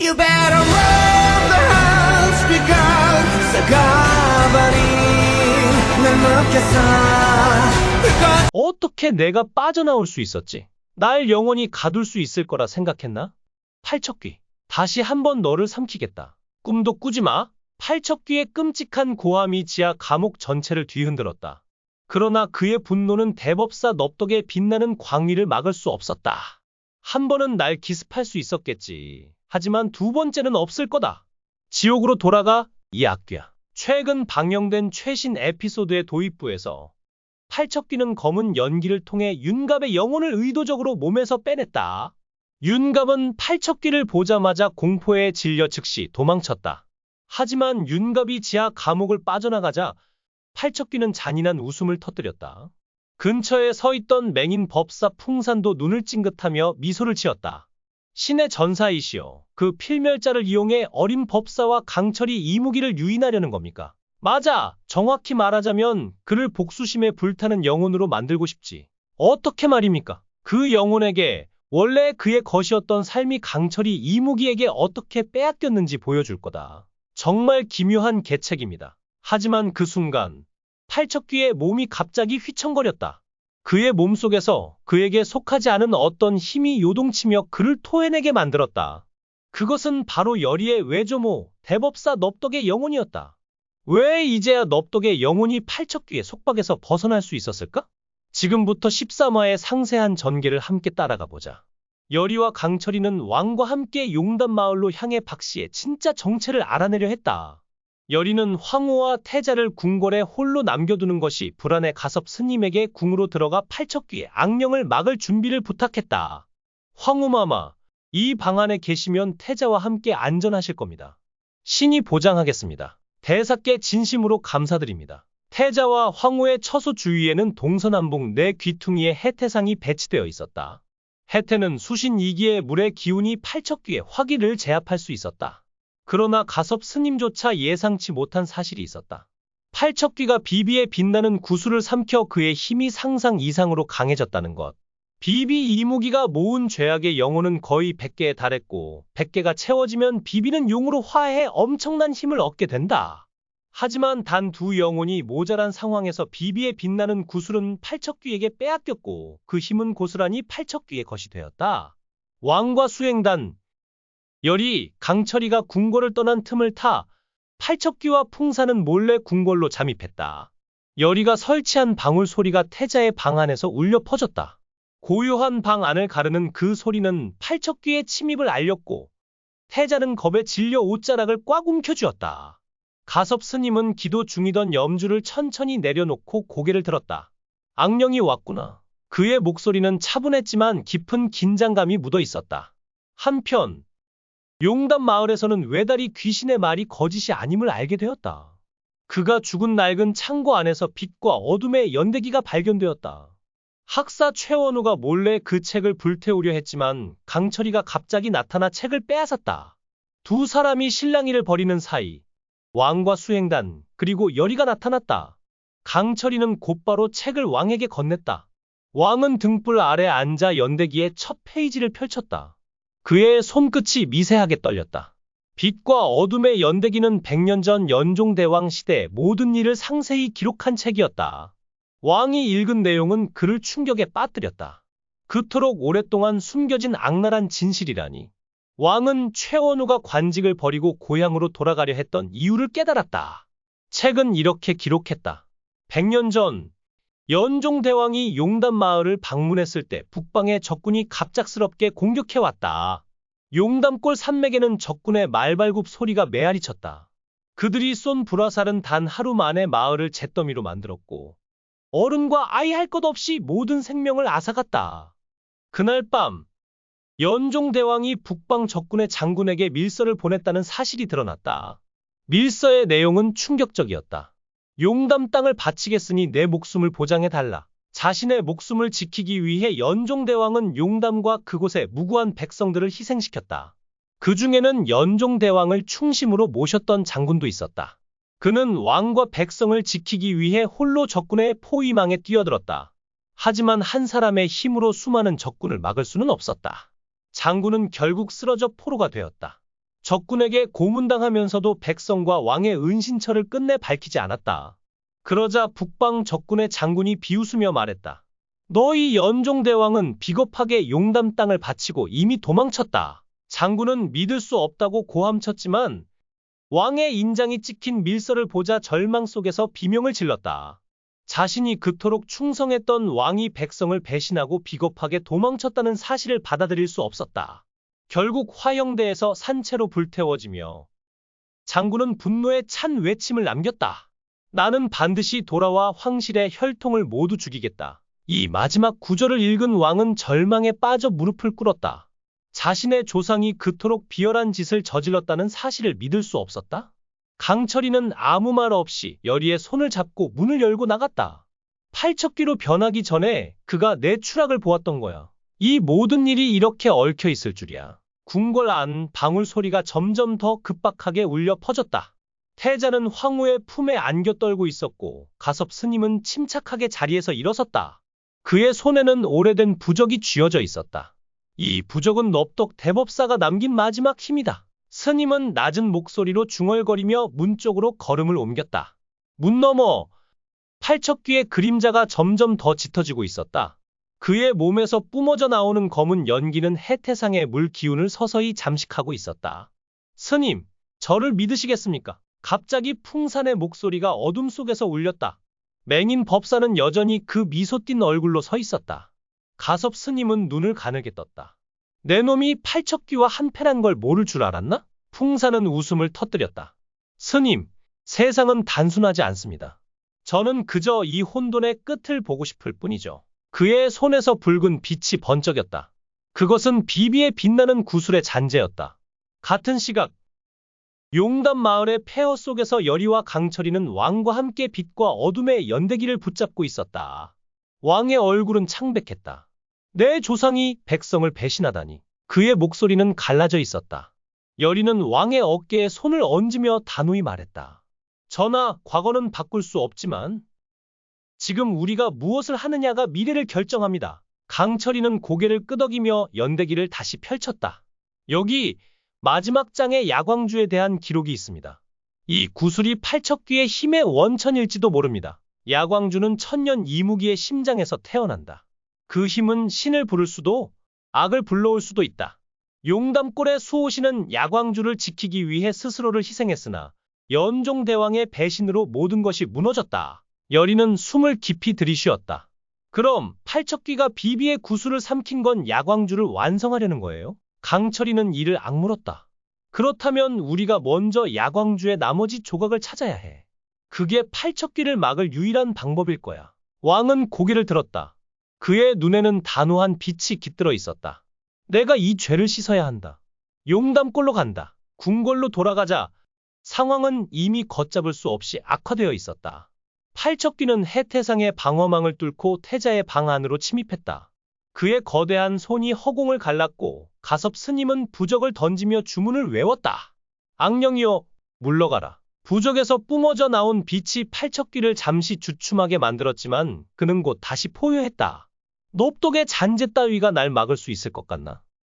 You better run the house because 가만히 날 느꼈어. 어떻게 내가 빠져나올 수 있었지? 날 영원히 가둘 수 있을 거라 생각했나? 팔척귀, 다시 한번 너를 삼키겠다. 꿈도 꾸지 마. 팔척귀의 끔찍한 고함이 지하 감옥 전체를 뒤흔들었다. 그러나 그의 분노는 대법사 넙덕의 빛나는 광위를 막을 수 없었다. 한 번은 날 기습할 수 있었겠지. 하지만 두 번째는 없을 거다. 지옥으로 돌아가, 이 악귀야. 최근 방영된 최신 에피소드의 도입부에서 팔척귀는 검은 연기를 통해 윤갑의 영혼을 의도적으로 몸에서 빼냈다. 윤갑은 팔척귀를 보자마자 공포에 질려 즉시 도망쳤다. 하지만 윤갑이 지하 감옥을 빠져나가자 팔척귀는 잔인한 웃음을 터뜨렸다. 근처에 서 있던 맹인 법사 풍산도 눈을 찡긋하며 미소를 지었다. 신의 전사이시여, 그 필멸자를 이용해 어린 법사와 강철이 이무기를 유인하려는 겁니까? 맞아, 정확히 말하자면 그를 복수심에 불타는 영혼으로 만들고 싶지. 어떻게 말입니까? 그 영혼에게 원래 그의 것이었던 삶이 강철이 이무기에게 어떻게 빼앗겼는지 보여줄 거다. 정말 기묘한 계책입니다. 하지만 그 순간 팔척귀의 몸이 갑자기 휘청거렸다. 그의 몸속에서 그에게 속하지 않은 어떤 힘이 요동치며 그를 토해내게 만들었다. 그것은 바로 열의의 외조모 대법사 넙덕의 영혼이었다. 왜 이제야 넙덕의 영혼이 팔척귀의 속박에서 벗어날 수 있었을까? 지금부터 13화의 상세한 전개를 함께 따라가 보자. 열의와 강철이는 왕과 함께 용담마을로 향해 박씨의 진짜 정체를 알아내려 했다. 열의는 황후와 태자를 궁궐에 홀로 남겨두는 것이 불안해 가섭 스님에게 궁으로 들어가 팔척귀의 악령을 막을 준비를 부탁했다. 황후마마, 이 방 안에 계시면 태자와 함께 안전하실 겁니다. 신이 보장하겠습니다. 대사께 진심으로 감사드립니다. 태자와 황후의 처소 주위에는 동서남북 네 귀퉁이의 해태상이 배치되어 있었다. 해태는 수신 2기의 물의 기운이 팔척귀의 화기를 제압할 수 있었다. 그러나 가섭 스님조차 예상치 못한 사실이 있었다. 팔척귀가 비비의 빛나는 구슬을 삼켜 그의 힘이 상상 이상으로 강해졌다는 것. 비비 이무기가 모은 죄악의 영혼은 거의 100개에 달했고 100개가 채워지면 비비는 용으로 화해 엄청난 힘을 얻게 된다. 하지만 단 두 영혼이 모자란 상황에서 비비의 빛나는 구슬은 팔척귀에게 빼앗겼고 그 힘은 고스란히 팔척귀의 것이 되었다. 왕과 수행단, 열의, 강철이가 궁궐을 떠난 틈을 타 팔척귀와 풍사는 몰래 궁궐로 잠입했다. 열의가 설치한 방울 소리가 태자의 방 안에서 울려 퍼졌다. 고요한 방 안을 가르는 그 소리는 팔척귀의 침입을 알렸고 태자는 겁에 질려 옷자락을 꽉 움켜쥐었다. 가섭 스님은 기도 중이던 염주를 천천히 내려놓고 고개를 들었다. 악령이 왔구나. 그의 목소리는 차분했지만 깊은 긴장감이 묻어 있었다. 한편 용담 마을에서는 외다리 귀신의 말이 거짓이 아님을 알게 되었다. 그가 죽은 낡은 창고 안에서 빛과 어둠의 연대기가 발견되었다. 학사 최원우가 몰래 그 책을 불태우려 했지만 강철이가 갑자기 나타나 책을 빼앗았다. 두 사람이 실랑이를 벌이는 사이 왕과 수행단 그리고 열의가 나타났다. 강철이는 곧바로 책을 왕에게 건넸다. 왕은 등불 아래 앉아 연대기의 첫 페이지를 펼쳤다. 그의 손끝이 미세하게 떨렸다. 빛과 어둠의 연대기는 100년 전 연종대왕 시대의 모든 일을 상세히 기록한 책이었다. 왕이 읽은 내용은 그를 충격에 빠뜨렸다. 그토록 오랫동안 숨겨진 악랄한 진실이라니. 왕은 최원우가 관직을 버리고 고향으로 돌아가려 했던 이유를 깨달았다. 책은 이렇게 기록했다. 100년 전 연종대왕이 용담마을을 방문했을 때 북방의 적군이 갑작스럽게 공격해왔다. 용담골 산맥에는 적군의 말발굽 소리가 메아리쳤다. 그들이 쏜 불화살은 단 하루 만에 마을을 잿더미로 만들었고 어른과 아이 할 것 없이 모든 생명을 앗아갔다. 그날 밤 연종대왕이 북방 적군의 장군에게 밀서를 보냈다는 사실이 드러났다. 밀서의 내용은 충격적이었다. 용담 땅을 바치겠으니 내 목숨을 보장해달라. 자신의 목숨을 지키기 위해 연종대왕은 용담과 그곳의 무고한 백성들을 희생시켰다. 그 중에는 연종대왕을 충심으로 모셨던 장군도 있었다. 그는 왕과 백성을 지키기 위해 홀로 적군의 포위망에 뛰어들었다. 하지만 한 사람의 힘으로 수많은 적군을 막을 수는 없었다. 장군은 결국 쓰러져 포로가 되었다. 적군에게 고문당하면서도 백성과 왕의 은신처를 끝내 밝히지 않았다. 그러자 북방 적군의 장군이 비웃으며 말했다. 너희 연종대왕은 비겁하게 용담 땅을 바치고 이미 도망쳤다. 장군은 믿을 수 없다고 고함쳤지만 왕의 인장이 찍힌 밀서를 보자 절망 속에서 비명을 질렀다. 자신이 그토록 충성했던 왕이 백성을 배신하고 비겁하게 도망쳤다는 사실을 받아들일 수 없었다. 결국 화형대에서 산채로 불태워지며 장군은 분노에 찬 외침을 남겼다. 나는 반드시 돌아와 황실의 혈통을 모두 죽이겠다. 이 마지막 구절을 읽은 왕은 절망에 빠져 무릎을 꿇었다. 자신의 조상이 그토록 비열한 짓을 저질렀다는 사실을 믿을 수 없었다. 강철이는 아무 말 없이 여리의 손을 잡고 문을 열고 나갔다. 팔척귀로 변하기 전에 그가 내 추락을 보았던 거야. 이 모든 일이 이렇게 얽혀 있을 줄이야. 궁궐 안 방울 소리가 점점 더 급박하게 울려 퍼졌다. 태자는 황후의 품에 안겨 떨고 있었고 가섭 스님은 침착하게 자리에서 일어섰다. 그의 손에는 오래된 부적이 쥐어져 있었다. 이 부적은 넙독 대법사가 남긴 마지막 힘이다. 스님은 낮은 목소리로 중얼거리며 문 쪽으로 걸음을 옮겼다. 문 너머 팔척귀의 그림자가 점점 더 짙어지고 있었다. 그의 몸에서 뿜어져 나오는 검은 연기는 해태상의 물 기운을 서서히 잠식하고 있었다. 스님, 저를 믿으시겠습니까? 갑자기 풍산의 목소리가 어둠 속에서 울렸다. 맹인 법사는 여전히 그 미소 띤 얼굴로 서 있었다. 가섭 스님은 눈을 가늘게 떴다. 내 놈이 팔척귀와 한패란 걸 모를 줄 알았나? 풍산은 웃음을 터뜨렸다. 스님, 세상은 단순하지 않습니다. 저는 그저 이 혼돈의 끝을 보고 싶을 뿐이죠. 그의 손에서 붉은 빛이 번쩍였다. 그것은 비비에 빛나는 구슬의 잔재였다. 같은 시각, 용담 마을의 폐허 속에서 여리와 강철이는 왕과 함께 빛과 어둠의 연대기를 붙잡고 있었다. 왕의 얼굴은 창백했다. 내 조상이 백성을 배신하다니. 그의 목소리는 갈라져 있었다. 여리는 왕의 어깨에 손을 얹으며 단호히 말했다. 전하, 과거는 바꿀 수 없지만 지금 우리가 무엇을 하느냐가 미래를 결정합니다. 강철이는 고개를 끄덕이며 연대기를 다시 펼쳤다. 여기 마지막 장의 야광주에 대한 기록이 있습니다. 이 구슬이 팔척귀의 힘의 원천일지도 모릅니다. 야광주는 천년 이무기의 심장에서 태어난다. 그 힘은 신을 부를 수도 악을 불러올 수도 있다. 용담골의 수호신은 야광주를 지키기 위해 스스로를 희생했으나 연종대왕의 배신으로 모든 것이 무너졌다. 여리는 숨을 깊이 들이쉬었다. 그럼 팔척귀가 비비의 구슬을 삼킨 건 야광주를 완성하려는 거예요? 강철이는 이를 악물었다. 그렇다면 우리가 먼저 야광주의 나머지 조각을 찾아야 해. 그게 팔척귀를 막을 유일한 방법일 거야. 왕은 고개를 들었다. 그의 눈에는 단호한 빛이 깃들어 있었다. 내가 이 죄를 씻어야 한다. 용담골로 간다. 궁궐로 돌아가자. 상황은 이미 걷잡을 수 없이 악화되어 있었다. 팔척귀는 해태상의 방어망을 뚫고 태자의 방 안으로 침입했다. 그의 거대한 손이 허공을 갈랐고 가섭 스님은 부적을 던지며 주문을 외웠다. 악령이여, 물러가라. 부적에서 뿜어져 나온 빛이 팔척귀를 잠시 주춤하게 만들었지만 그는 곧 다시 포효했다. 넙독의 잔재 따위가 날 막을 수 있을 것 같나?